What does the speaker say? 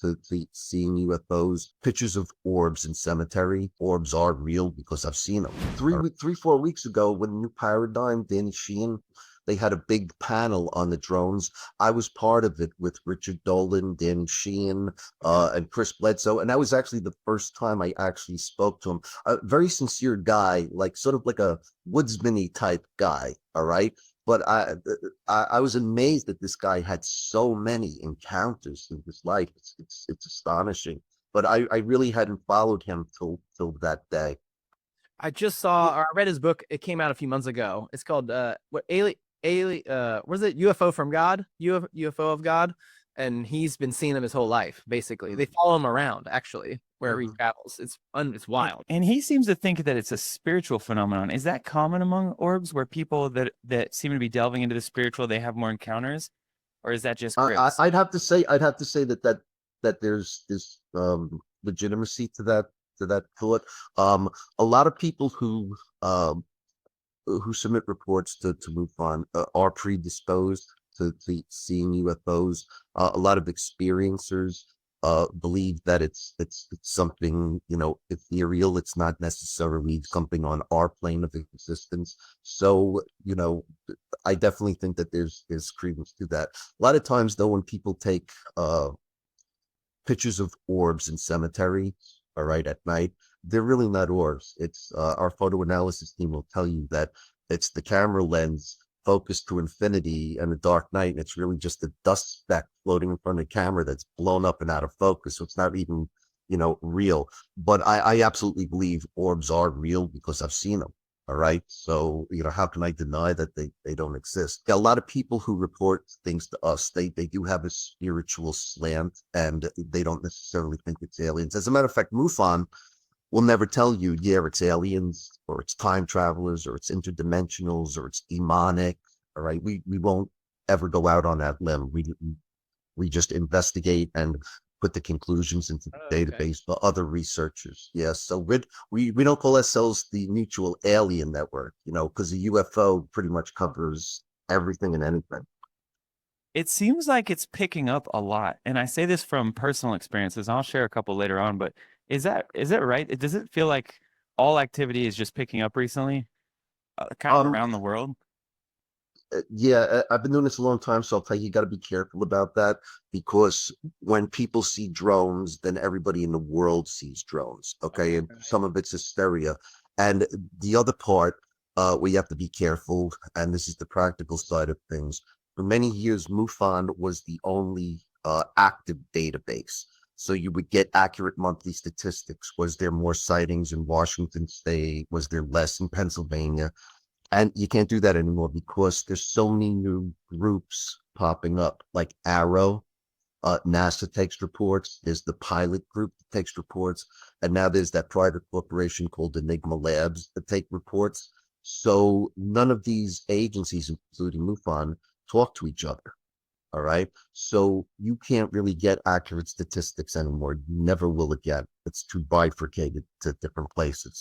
to seeing UFOs, pictures of orbs in cemetery. Orbs are real because I've seen them. 4 weeks ago, when New Paradigm, Danny Sheehan, they had a big panel on the drones. I was part of it with Richard Dolan, Danny Sheehan, and Chris Bledsoe. And that was actually the first time I actually spoke to him. A very sincere guy, like sort of like a woodsman-y type guy. All right. But I was amazed that this guy had so many encounters in his life. It's astonishing. But I really hadn't followed him till that day. I just saw or I read his book. It came out a few months ago. It's called what alien was it UFO from God? UFO of God. And he's been seeing them his whole life, basically. They follow him around, actually, wherever he travels. It's wild. And he seems to think that it's a spiritual phenomenon. Is that common among orbs, where people that seem to be delving into the spiritual, they have more encounters? Or is that just Chris? I'd have to say that there's this legitimacy to that thought. A lot of people who submit reports to MUFON are predisposed to seeing UFOs. A lot of experiencers believe that it's something, ethereal. It's not necessarily something on our plane of existence. So, I definitely think that there's credence to that. A lot of times, though, when people take pictures of orbs in cemetery, all right, at night, they're really not orbs. It's our photo analysis team will tell you that it's the camera lens focused to infinity and the dark night, and it's really just a dust speck floating in front of the camera that's blown up and out of focus. So it's not even, real. But I absolutely believe orbs are real because I've seen them. All right. So, how can I deny that they don't exist? A lot of people who report things to us, they do have a spiritual slant, and they don't necessarily think it's aliens. As a matter of fact, MUFON will never tell you, yeah, it's aliens, or it's time travelers, or it's interdimensionals, or it's demonic. All right. We won't ever go out on that limb. We just investigate and put the conclusions into the database for other researchers. Yes. So we don't call ourselves the Mutual Alien Network, because the UFO pretty much covers everything and anything. It seems like it's picking up a lot. And I say this from personal experiences. I'll share a couple later on, but is that right? Does it feel like all activity is just picking up recently, kind of around the world? Yeah, I've been doing this a long time, so I'll tell you, you got to be careful about that, because when people see drones, then everybody in the world sees drones. Okay, and some of it's hysteria, and the other part, where you have to be careful, and this is the practical side of things. For many years, MUFON was the only active database. So you would get accurate monthly statistics. Was there more sightings in Washington State? Was there less in Pennsylvania? And you can't do that anymore because there's so many new groups popping up, like Arrow. NASA takes reports. There's the pilot group that takes reports. And now there's that private corporation called Enigma Labs that take reports. So none of these agencies, including MUFON, talk to each other. All right. So you can't really get accurate statistics anymore. You never will again. It's too bifurcated to different places.